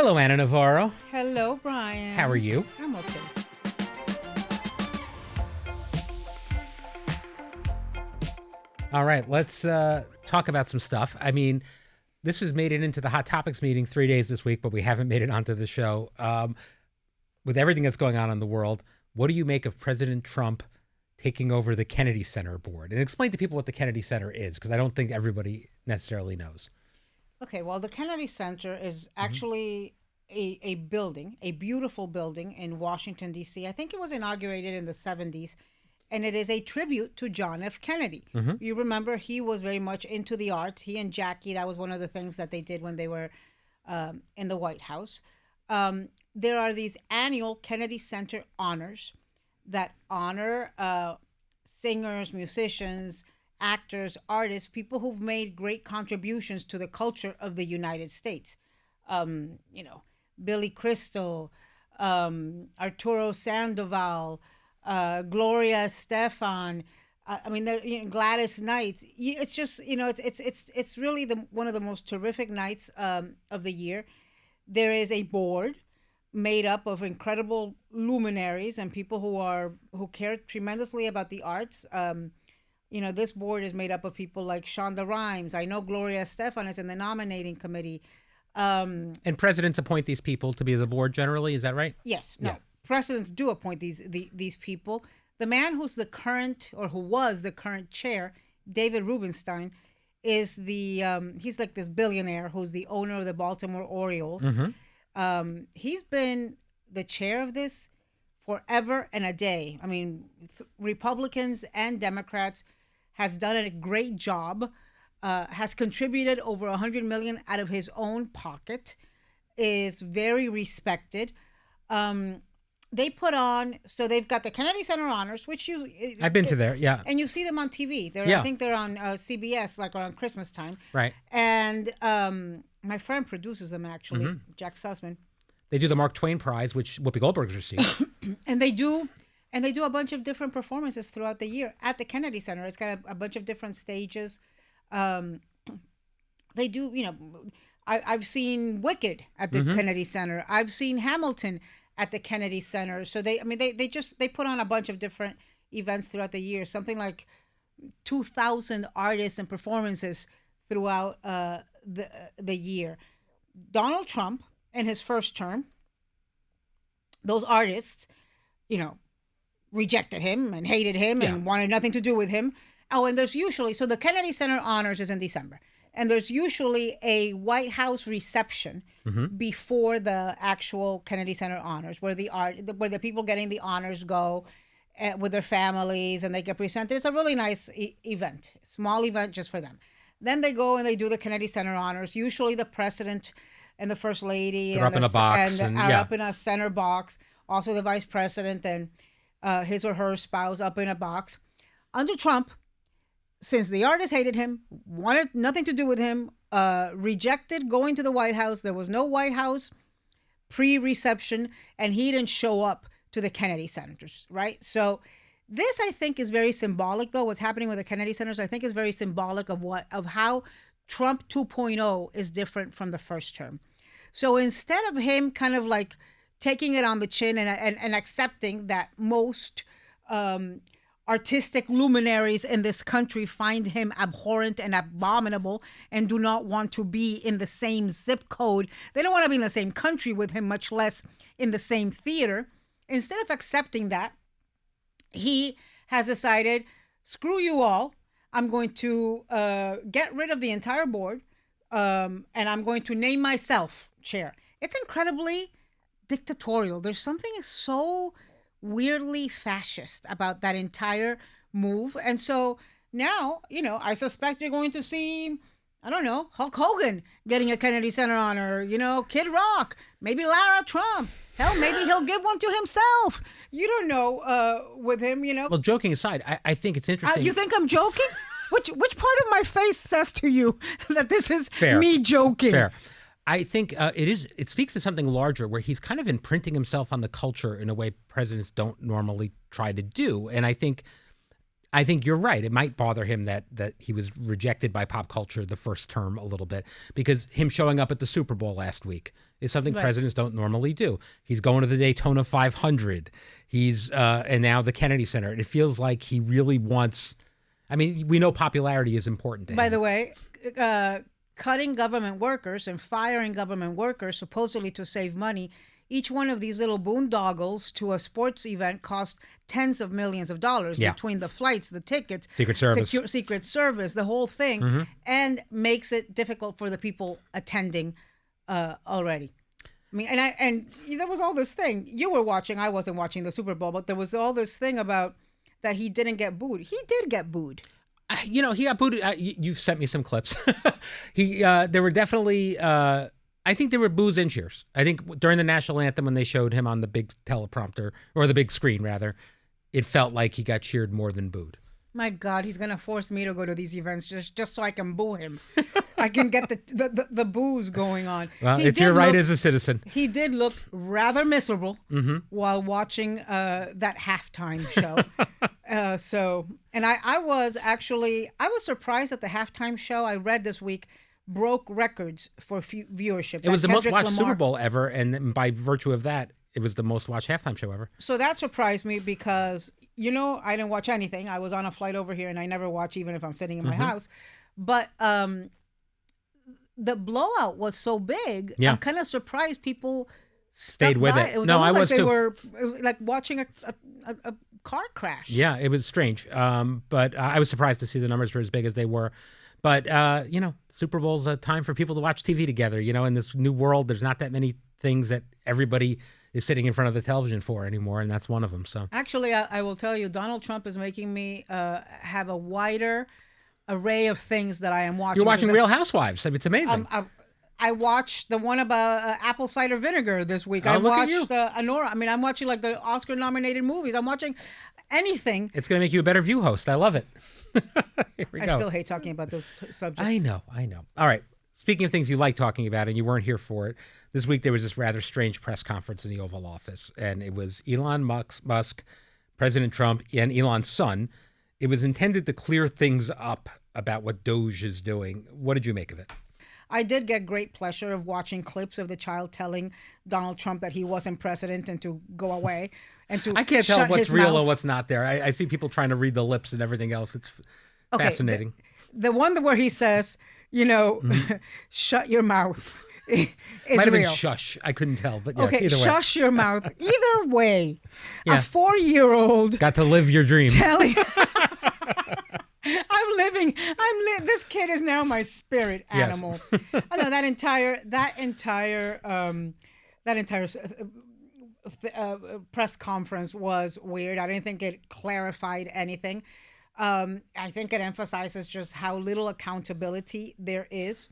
Hello, Anna Navarro. Hello, Brian. How are you? I'm okay. All right, let's talk about some stuff. I mean, this has made it into the Hot Topics meeting 3 days this week, but we haven't made it onto the show. With everything that's going on in the world, what do you make of President Trump taking over the Kennedy Center board? And explain to people what the Kennedy Center is, because I don't think everybody necessarily knows. Okay, well, the Kennedy Center is actually a building, a beautiful building in Washington, D.C. I think it was inaugurated in the 70s, and it is a tribute to John F. Kennedy. You remember he was very much into the arts. He and Jackie, that was one of the things that they did when they were in the White House. There are these annual Kennedy Center honors that honor singers, musicians, actors, artists, people who've made great contributions to the culture of the United States. Billy Crystal, Arturo Sandoval, Gloria Estefan. Gladys Knight. It's just, it's really one of the most terrific nights of the year. There is a board made up of incredible luminaries and people who care tremendously about the arts. This board is made up of people like Shonda Rhimes. I know Gloria Estefan is in the nominating committee. And presidents appoint these people to be the board generally, is that right? Yes. No. Yeah. Presidents do appoint these people. The man who was the current chair, David Rubenstein, is he's like this billionaire who's the owner of the Baltimore Orioles. He's been the chair of this forever and a day. I mean, Republicans and Democrats has done a great job, has contributed over $100 million out of his own pocket, is very respected. They've got the Kennedy Center Honors, which I've been to there, yeah. And you see them on TV. I think they're on CBS, like around Christmas time. Right. And my friend produces them, actually, Jack Sussman. They do the Mark Twain Prize, which Whoopi Goldberg's received. And they do a bunch of different performances throughout the year at the Kennedy Center. It's got a bunch of different stages. They do, I've seen Wicked at the Kennedy Center. I've seen Hamilton at the Kennedy Center. So they put on a bunch of different events throughout the year. Something like 2,000 artists and performances throughout the year. Donald Trump, in his first term, those artists, rejected him and hated him and wanted nothing to do with him. Oh, and there's usually, so the Kennedy Center Honors is in December. And there's usually a White House reception before the actual Kennedy Center Honors, where the people getting the honors go with their families and they get presented. It's a really nice event, small event just for them. Then they go and they do the Kennedy Center Honors. Usually the president and the first lady are up in a box up in a center box. Also the vice president and his or her spouse up in a box. Under Trump, since the artist hated him, wanted nothing to do with him, rejected going to the White House. There was no White House pre-reception, and he didn't show up to the Kennedy Centers, right? So this, I think, is very symbolic, though. What's happening with the Kennedy Centers, I think, is very symbolic of how Trump 2.0 is different from the first term. So instead of him kind of like taking it on the chin and accepting that most artistic luminaries in this country find him abhorrent and abominable and do not want to be in the same zip code. They don't want to be in the same country with him, much less in the same theater. Instead of accepting that, he has decided, screw you all. I'm going to get rid of the entire board and I'm going to name myself chair. It's incredibly dictatorial. There's something so weirdly fascist about that entire move. And so now, I suspect you're going to see, I don't know, Hulk Hogan getting a Kennedy Center honor, Kid Rock, maybe Lara Trump. Hell, maybe he'll give one to himself. You don't know with him, Well, joking aside, I think it's interesting. You think I'm joking? Which part of my face says to you that this is Fair. Me joking? Fair. I think it speaks to something larger where he's kind of imprinting himself on the culture in a way presidents don't normally try to do. And I think I think you're right. It might bother him that he was rejected by pop culture the first term a little bit, because him showing up at the Super Bowl last week is something presidents don't normally do. He's going to the Daytona 500. He's and now the Kennedy Center. And it feels like he really wants. I mean, we know popularity is important to him. By the way, cutting government workers and firing government workers supposedly to save money. Each one of these little boondoggles to a sports event cost tens of millions of dollars between the flights, the tickets, Secret Service, Secret Service, the whole thing, and makes it difficult for the people attending already. I mean, and there was all this thing. You were watching. I wasn't watching the Super Bowl, but there was all this thing about that he didn't get booed. He did get booed. He got booed. You've sent me some clips. There were definitely. I think there were boos and cheers. I think during the national anthem, when they showed him on the big teleprompter, or the big screen rather, it felt like he got cheered more than booed. My God, he's gonna force me to go to these events just so I can boo him. I can get the boos going on. Well, it's your right as a citizen. He did look rather miserable while watching that halftime show. I was surprised at the halftime show. I read this week broke records for viewership. It was the most watched Super Bowl ever, and by virtue of that, it was the most watched halftime show ever. So that surprised me because, I didn't watch anything. I was on a flight over here, and I never watch even if I'm sitting in my house. But the blowout was so big, I'm kind of surprised people stayed with it. It was I was too. It was like watching a car crash. Yeah, it was strange. But I was surprised to see the numbers were as big as they were. But, Super Bowl's a time for people to watch TV together. In this new world, there's not that many things that everybody is sitting in front of the television for anymore, and that's one of them. So actually, I will tell you, Donald Trump is making me have a wider array of things that I am watching. You're watching Real Housewives. It's amazing. I watched the one about apple cider vinegar this week. I watched Anora. I mean, I'm watching like the Oscar-nominated movies. I'm watching anything. It's going to make you a better View host. I love it. I still hate talking about those subjects. I know. All right. Speaking of things you like talking about, and you weren't here for it, this week there was this rather strange press conference in the Oval Office, and it was Elon Musk, President Trump, and Elon's son. It was intended to clear things up about what DOGE is doing. What did you make of it? I did get great pleasure of watching clips of the child telling Donald Trump that he wasn't president and to go away. I can't tell what's real or what's not there. I see people trying to read the lips and everything else. It's fascinating. The one where he says, shut your mouth. Is might have real. been shush. I couldn't tell, but yes, okay, either way. Shush your mouth. Either way, a 4-year-old got to live your dream. Telling. This kid is now my spirit animal. Yes. I know that entire press conference was weird. I didn't think it clarified anything. I think it emphasizes just how little accountability there is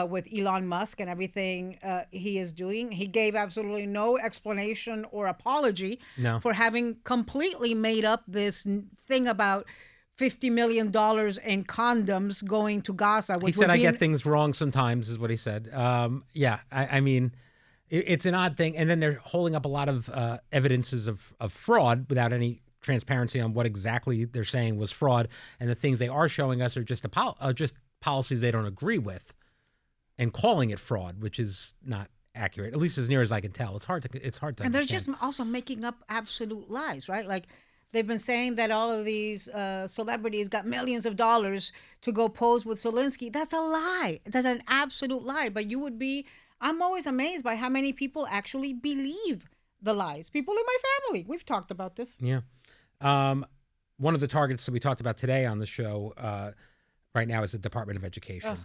with Elon Musk and everything he is doing. He gave absolutely no explanation or apology for having completely made up this thing about $50 million in condoms going to Gaza. He said, I get things wrong sometimes, is what he said. I mean, it's an odd thing. And then they're holding up a lot of evidences of fraud without any transparency on what exactly they're saying was fraud. And the things they are showing us are just policies they don't agree with and calling it fraud, which is not accurate, at least as near as I can tell. It's hard to understand. And they're just also making up absolute lies, right? Like, they've been saying that all of these celebrities got millions of dollars to go pose with Zelensky. That's a lie. That's an absolute lie. But I'm always amazed by how many people actually believe the lies. People in my family. We've talked about this. Yeah. One of the targets that we talked about today on the show right now is the Department of Education.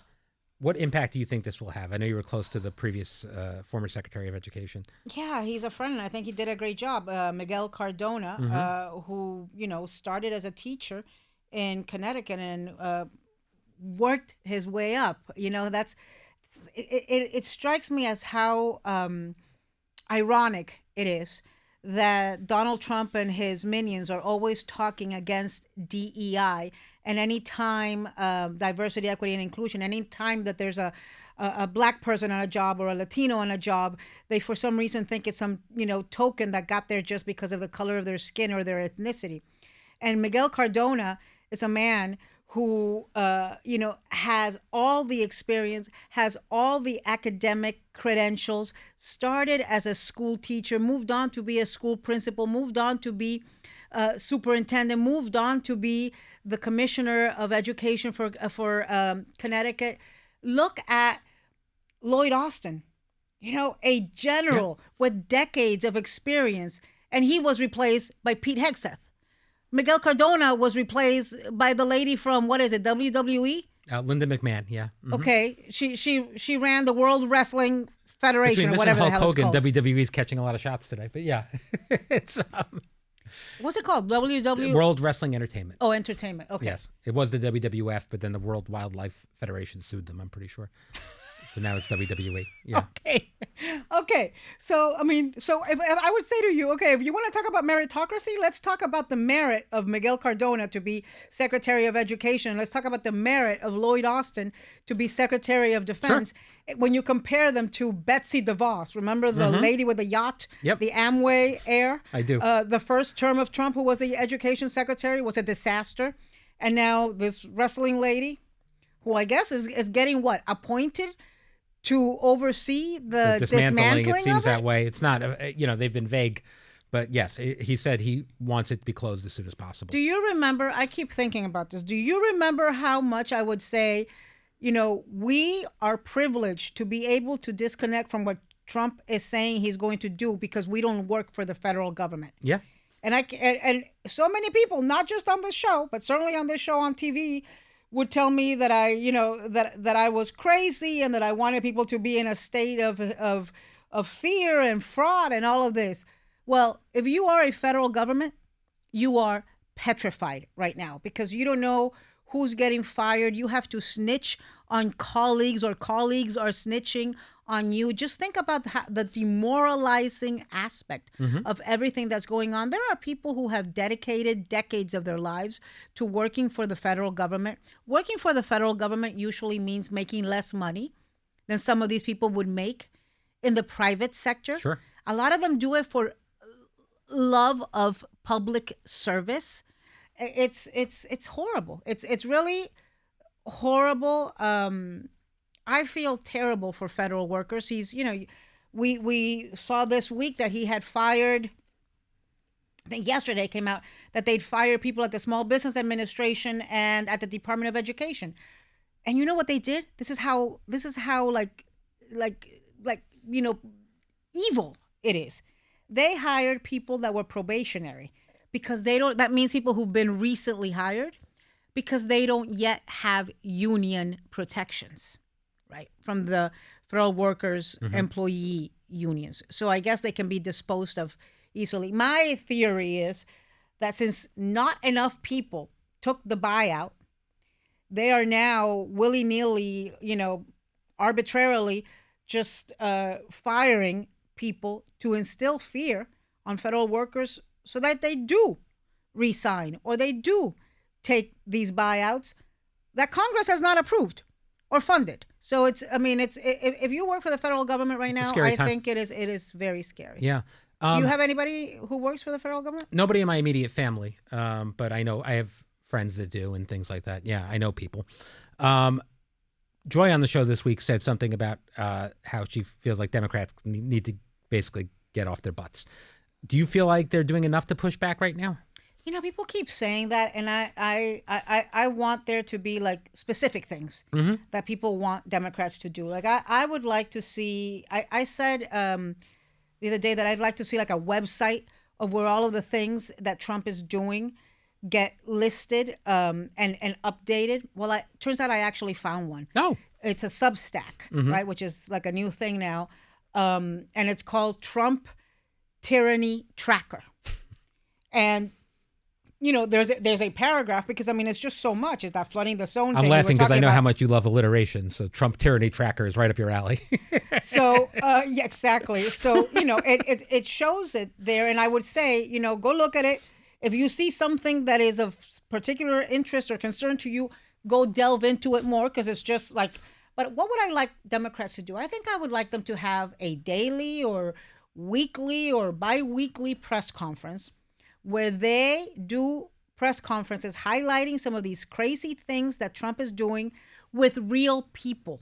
What impact do you think this will have? I know you were close to the previous former Secretary of Education. Yeah, he's a friend, and I think he did a great job. Miguel Cardona, who started as a teacher in Connecticut and worked his way up. It strikes me as how ironic it is that Donald Trump and his minions are always talking against DEI. And any time diversity, equity, and inclusion, any time that there's a black person on a job or a Latino on a job, they for some reason think it's some token that got there just because of the color of their skin or their ethnicity. And Miguel Cardona is a man who, has all the experience, has all the academic credentials, started as a school teacher, moved on to be a school principal, moved on to be superintendent, moved on to be the commissioner of education for Connecticut. Look at Lloyd Austin, a general with decades of experience, and he was replaced by Pete Hegseth. Miguel Cardona was replaced by the lady from, what is it, WWE? Linda McMahon, yeah. Mm-hmm. Okay, she ran the World Wrestling Federation Between or whatever the hell Hulk it's Hogan, called. WWE's catching a lot of shots today, but yeah, it's What's it called? WWE? World Wrestling Entertainment. Oh, entertainment. Okay. Yes, it was the WWF, but then the World Wildlife Federation sued them, I'm pretty sure. So now it's WWE. Yeah. Okay. So if I would say to you, okay, if you want to talk about meritocracy, let's talk about the merit of Miguel Cardona to be Secretary of Education. Let's talk about the merit of Lloyd Austin to be Secretary of Defense. Sure. When you compare them to Betsy DeVos, remember the lady with the yacht, the Amway heir? I do. The first term of Trump, who was the Education Secretary, was a disaster. And now this wrestling lady, who I guess is getting appointed to oversee the dismantling. It seems of that way. It's not, they've been vague, but yes, he said he wants it to be closed as soon as possible. Do you remember, I keep thinking about this, do you remember how much I would say, we are privileged to be able to disconnect from what Trump is saying he's going to do because we don't work for the federal government. Yeah. And so many people, not just on this show, but certainly on this show on TV, would tell me that that I was crazy and that I wanted people to be in a state of fear and fraud and all of this. Well, if you are a federal government, you are petrified right now because you don't know who's getting fired. You have to snitch on colleagues or colleagues are snitching on you. Just think about the demoralizing aspect of everything that's going on. There are people who have dedicated decades of their lives to working for the federal government. Working for the federal government usually means making less money than some of these people would make in the private sector. Sure. A lot of them do it for love of public service. It's horrible. It's really horrible. I feel terrible for federal workers. We saw this week that he had fired, I think yesterday came out that they'd fired people at the Small Business Administration and at the Department of Education. And you know what they did? This is how evil it is. They hired people that were probationary because that means people who've been recently hired because they don't yet have union protections. Right, from the federal workers, employee unions. So I guess they can be disposed of easily. My theory is that since not enough people took the buyout, they are now willy-nilly, arbitrarily just firing people to instill fear on federal workers so that they do resign or they do take these buyouts that Congress has not approved or funded. So if you work for the federal government right now, I think it is very scary. Yeah. Do you have anybody who works for the federal government? Nobody in my immediate family, but I know I have friends that do and things like that. Yeah, I know people. Joy on the show this week said something about how she feels like Democrats need to basically get off their butts. Do you feel like they're doing enough to push back right now? People keep saying that, and I want there to be like specific things that people want Democrats to do. Like I would like to see. I said the other day that I'd like to see like a website of where all of the things that Trump is doing get listed and updated. Well, it turns out I actually found one. Oh, it's a Substack, right, which is like a new thing now, and it's called Trump Tyranny Tracker, and there's a paragraph because it's just so much. Is that flooding the zone? I'm laughing because I know how much you love alliteration. So Trump Tyranny Tracker is right up your alley. So yeah, exactly. So it shows it there, and I would say go look at it. If you see something that is of particular interest or concern to you, go delve into it more because it's just like. But what would I like Democrats to do? I think I would like them to have a daily or weekly or bi-weekly press conference where they do press conferences highlighting some of these crazy things that Trump is doing with real people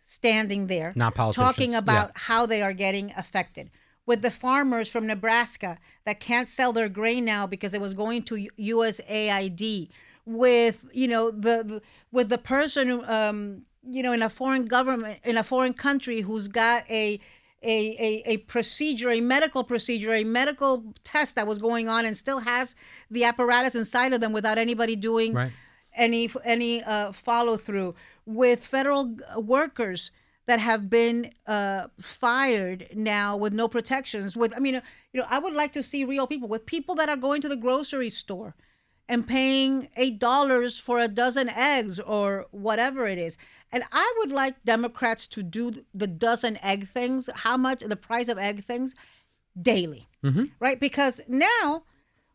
standing there, not politicians, talking about how they are getting affected. With the farmers from Nebraska that can't sell their grain now because it was going to USAID. With with the person in a foreign government, in a foreign country, who's got a procedure, a medical procedure, a medical test that was going on, and still has the apparatus inside of them without anybody doing any follow through. With federal workers that have been fired now with no protections. I would like to see real people, with people that are going to the grocery store and paying $8 for a dozen eggs or whatever it is. And I would like Democrats to do the dozen egg things, how much the price of egg things, daily, right? Because now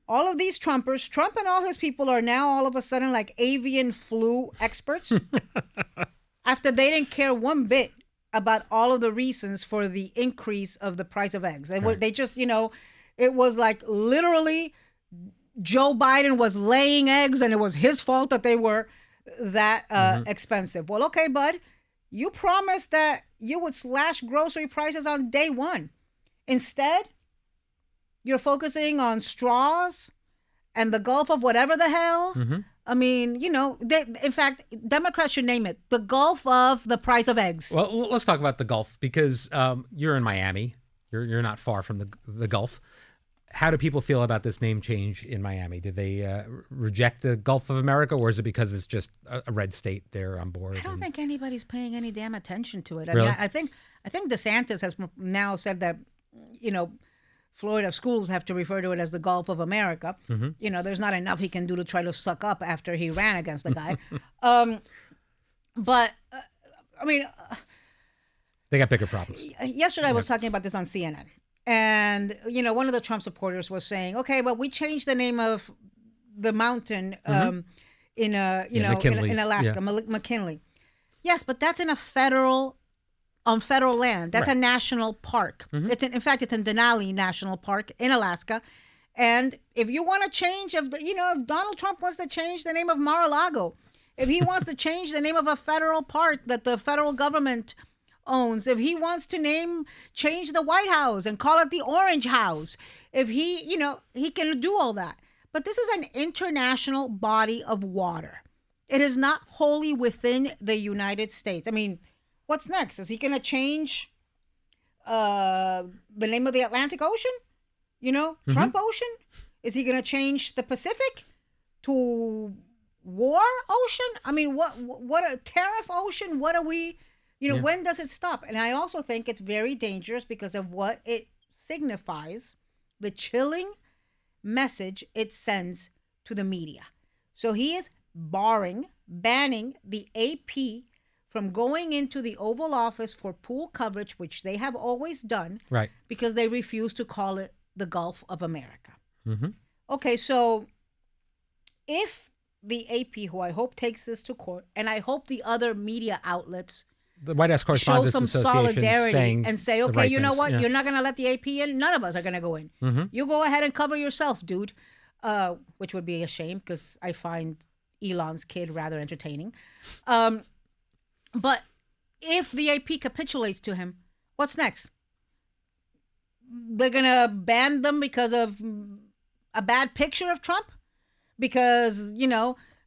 all of these Trumpers, Trump and all his people, are now all of a sudden like avian flu experts after they didn't care one bit about all of the reasons for the increase of the price of eggs. They just, it was like literally Joe Biden was laying eggs and it was his fault that they were that expensive. Well, okay, bud, you promised that you would slash grocery prices on day one. Instead, you're focusing on straws and the Gulf of whatever the hell. I mean, in fact, Democrats should name it the Gulf of the price of eggs. Well, let's talk about the Gulf, because you're in Miami. You're not far from the Gulf. How do people feel about this name change in Miami? Do they reject the Gulf of America, or is it because it's just a red state they're on board? I don't think anybody's paying any damn attention to it. Really? I think DeSantis has now said that, Florida schools have to refer to it as the Gulf of America. There's not enough he can do to try to suck up after he ran against the guy. They got bigger problems. Yesterday I was talking about this on CNN. And, one of the Trump supporters was saying, okay, but we changed the name of the mountain in Alaska, McKinley. Yes, but that's on federal land. That's a national park. It's in fact, it's in Denali National Park in Alaska. And if you want to change, if Donald Trump wants to change the name of Mar-a-Lago, if he wants to change the name of a federal park that the federal government owns, if he wants to change the White House and call it the Orange House, if he can do all that. But this is an international body of water. It is not wholly within the United States. I mean, what's next? Is he going to change the name of the Atlantic Ocean? Trump Ocean? Is he going to change the Pacific to War Ocean? I mean, what a tariff ocean? What are we, when does it stop? And I also think it's very dangerous because of what it signifies, the chilling message it sends to the media. So he is banning the AP from going into the Oval Office for pool coverage, which they have always done, right? Because they refuse to call it the Gulf of America. Okay, so if the AP, who I hope takes this to court, and I hope the other media outlets, the White House show Correspondents some Association, solidarity and say, okay, you know what? Yeah. You're not going to let the AP in. None of us are going to go in. You go ahead and cover yourself, dude, which would be a shame because I find Elon's kid rather entertaining. But if the AP capitulates to him, what's next? They're going to ban them because of a bad picture of Trump? Because,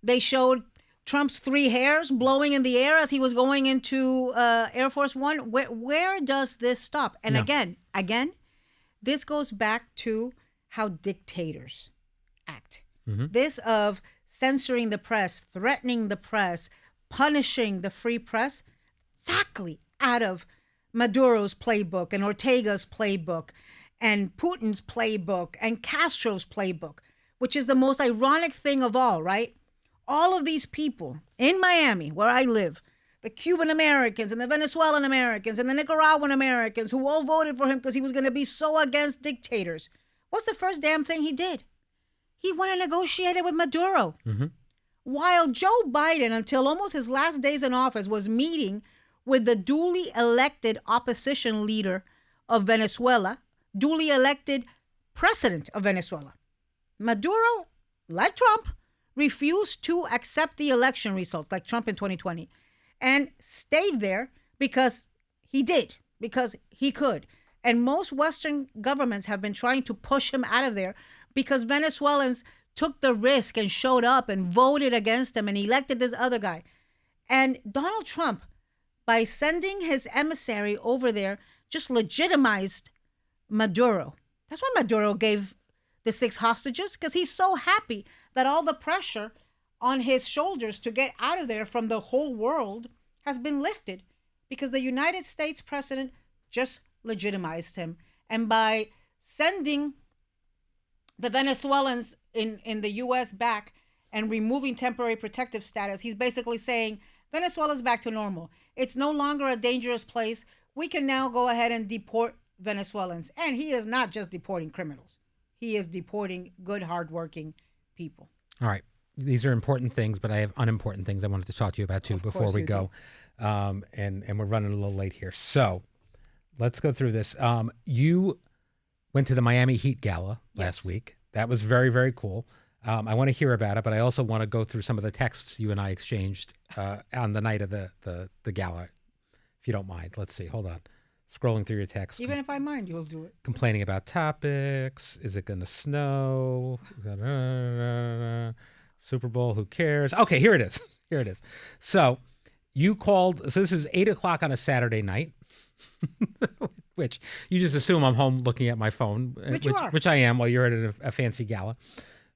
they showed Trump's 3 hairs blowing in the air as he was going into Air Force One? Where does this stop? And again, this goes back to how dictators act. This of censoring the press, threatening the press, punishing the free press, exactly out of Maduro's playbook and Ortega's playbook and Putin's playbook and Castro's playbook, which is the most ironic thing of all, right? All of these people in Miami, where I live, the Cuban Americans and the Venezuelan Americans and the Nicaraguan Americans who all voted for him because he was going to be so against dictators. What's the first damn thing he did? He went and negotiated with Maduro. While Joe Biden, until almost his last days in office, was meeting with the duly elected opposition leader of Venezuela, duly elected president of Venezuela. Maduro like Trump, refused to accept the election results, like Trump in 2020, and stayed there because he did, because he could. And most Western governments have been trying to push him out of there because Venezuelans took the risk and showed up and voted against him and elected this other guy. And Donald Trump, by sending his emissary over there, just legitimized Maduro. That's why Maduro gave the 6 hostages, because he's so happy that all the pressure on his shoulders to get out of there from the whole world has been lifted, because the United States president just legitimized him. And by sending the Venezuelans in the U.S. back and removing temporary protective status, he's basically saying Venezuela's back to normal. It's no longer a dangerous place. We can now go ahead and deport Venezuelans. And he is not just deporting criminals. He is deporting good, hardworking people. All right. These are important things, but I have unimportant things I wanted to talk to you about too before we go. And we're running a little late here. So let's go through this. You went to the Miami Heat Gala last week. That was very, very cool. I want to hear about it, but I also want to go through some of the texts you and I exchanged on the night of the gala, if you don't mind. Let's see. Hold on. Scrolling through your texts. Even if I mind, you'll do it. Complaining about topics. Is it going to snow? Super Bowl, who cares? Okay, here it is. Here it is. So you called. So this is 8 o'clock on a Saturday night, which you just assume I'm home looking at my phone, which I am while you're at a fancy gala.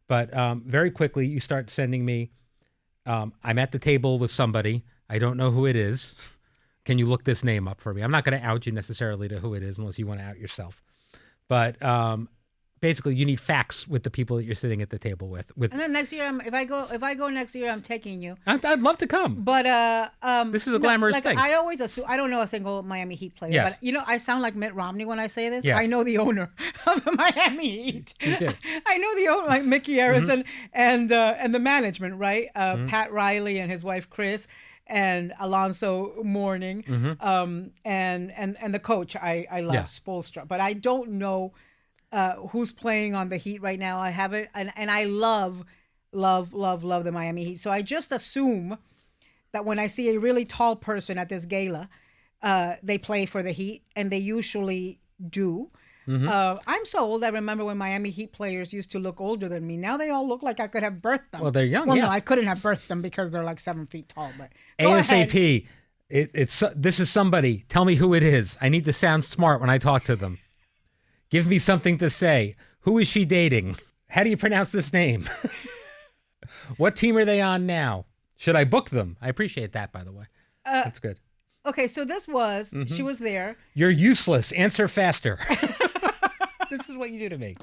But very quickly, you start sending me, I'm at the table with somebody. I don't know who it is. Can you look this name up for me? I'm not going to out you necessarily to who it is unless you want to out yourself. But basically, you need facts with the people that you're sitting at the table with. And then next year, if I go next year, I'm taking you. I'd love to come. But this is a glamorous thing. I always assume, I don't know a single Miami Heat player. Yes. But I sound like Mitt Romney when I say this. Yes. I know the owner of the Miami Heat. You do. I know the owner, like Mickey Harrison, and the management, right? Pat Riley and his wife Chris, and Alonso Mourning, and the coach. I love Spoelstra, but I don't know who's playing on the Heat right now. I haven't, and I love the Miami Heat. So I just assume that when I see a really tall person at this gala, they play for the Heat, and they usually do. I'm so old. I remember when Miami Heat players used to look older than me. Now they all look like I could have birthed them. Well, they're young. Well, no, I couldn't have birthed them because they're like 7 feet tall. But ASAP. This is somebody. Tell me who it is. I need to sound smart when I talk to them. Give me something to say. Who is she dating? How do you pronounce this name? What team are they on now? Should I book them? I appreciate that, by the way. That's good. Okay, so this was, she was there. You're useless. Answer faster. This is what you do to me.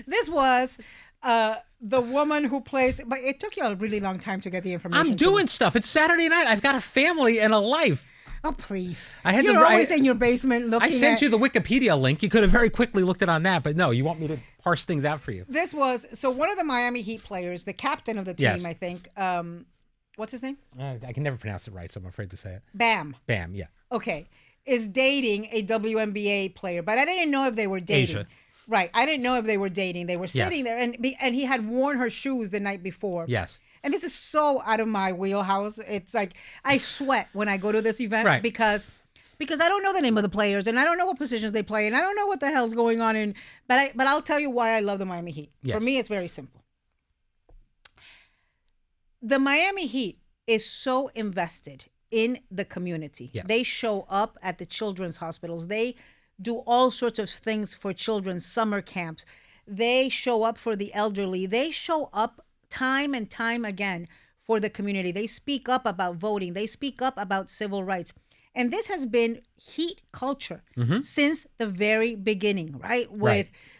This was the woman who plays, but it took you a really long time to get the information. I'm doing stuff. It's Saturday night. I've got a family and a life. Oh, please. You're always in your basement looking I sent you the Wikipedia link. You could have very quickly looked it on that, but no, you want me to parse things out for you. This was, so one of the Miami Heat players, the captain of the team, I think, what's his name? I can never pronounce it right, so I'm afraid to say it. Bam, yeah. Okay. Is dating a WNBA player, but I didn't know if they were dating. Asia. Right. I didn't know if they were dating. They were sitting there, and he had worn her shoes the night before. Yes. And this is so out of my wheelhouse. It's like I sweat when I go to this event because I don't know the name of the players, and I don't know what positions they play, and I don't know what the hell's going on. But I'll tell you why I love the Miami Heat. Yes. For me, it's very simple. The Miami Heat is so invested in the community. Yes. They show up at the children's hospitals. They do all sorts of things for children's summer camps. They show up for the elderly. They show up time and time again for the community. They speak up about voting. They speak up about civil rights. And this has been Heat culture since the very beginning, right?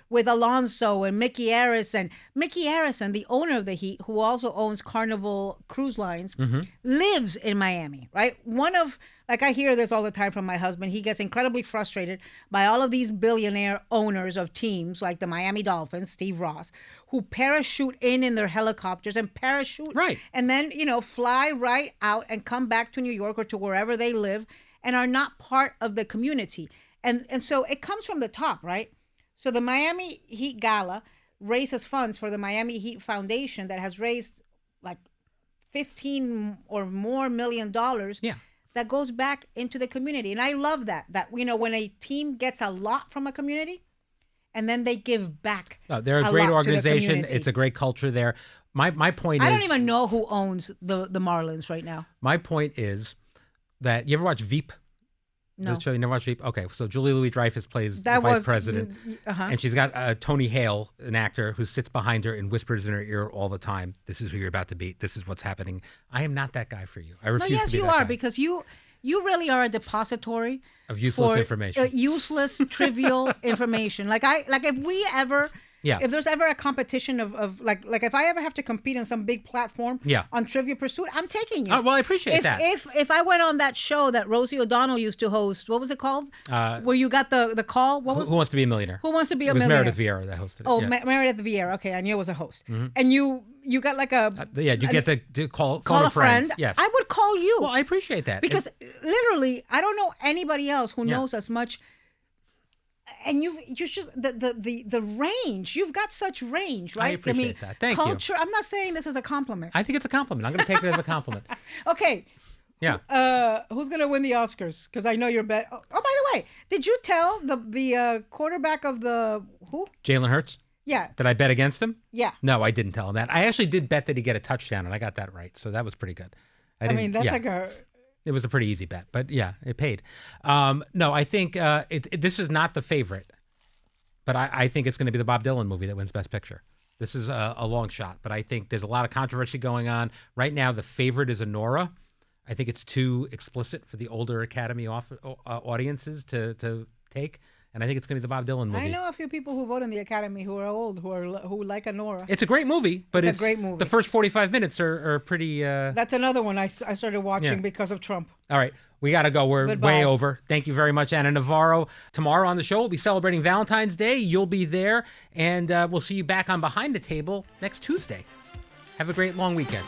With Alonso and Mickey Harrison. Mickey Harrison, the owner of the Heat, who also owns Carnival Cruise Lines, lives in Miami, right? I hear this all the time from my husband. He gets incredibly frustrated by all of these billionaire owners of teams like the Miami Dolphins, Steve Ross, who parachute in their helicopters and parachute. Right. And then, fly right out and come back to New York or to wherever they live and are not part of the community. And so it comes from the top, right? So the Miami Heat Gala raises funds for the Miami Heat Foundation that has raised like 15 or more $million. Yeah. That goes back into the community. And I love that when a team gets a lot from a community and then they give back. Oh, they're a great organization. It's a great culture there. My point is, I don't even know who owns the Marlins right now. My point is that, you ever watch Veep? No. The show, you never watched Veep? Okay, so Julia Louis-Dreyfus plays That the vice was- president, uh-huh. and she's got Tony Hale, an actor, who sits behind her and whispers in her ear all the time, "This is who you're about to beat. This is what's happening." I am not that guy for you. I refuse to be you that are, guy. because you really are a depository Of useless for, information. Useless, trivial information. If we ever. Yeah. If there's ever a competition of like if I ever have to compete on some big platform on Trivia Pursuit, I'm taking you. Oh, well, I appreciate that. If I went on that show that Rosie O'Donnell used to host, what was it called? Where you got the call? What was Who Wants to Be a Millionaire? Who Wants to Be a It was Millionaire? Meredith Vieira that hosted it. Oh, yeah. Meredith Vieira. Okay, I knew it was a host. And you got like a You get to call a friend. Yes. I would call you. Well, I appreciate that. Because literally, I don't know anybody else who knows as much. And you're just the range. You've got such range, right? I appreciate that. Thank you. Culture. I'm not saying this as a compliment. I think it's a compliment. I'm going to take it as a compliment. Okay. Yeah. Who's gonna win the Oscars? Because I know you're bet. Oh, by the way, did you tell the quarterback of the who? Jalen Hurts? Yeah. Did I bet against him? Yeah. No, I didn't tell him that. I actually did bet that he'd get a touchdown, and I got that right. So that was pretty good. I mean, that's like a. It was a pretty easy bet, but yeah, it paid. No, I think this is not the favorite, but I think it's going to be the Bob Dylan movie that wins Best Picture. This is a long shot, but I think there's a lot of controversy going on. Right now, the favorite is Anora. I think it's too explicit for the older Academy audiences to take. And I think it's going to be the Bob Dylan movie. I know a few people who vote in the Academy who are old, who like Anora. It's a great movie, but it's a great movie. The first 45 minutes are pretty... That's another one I started watching because of Trump. All right. We got to go. We're Goodbye. way over. Thank you very much, Anna Navarro. Tomorrow on the show, we'll be celebrating Valentine's Day. You'll be there. And we'll see you back on Behind the Table next Tuesday. Have a great long weekend.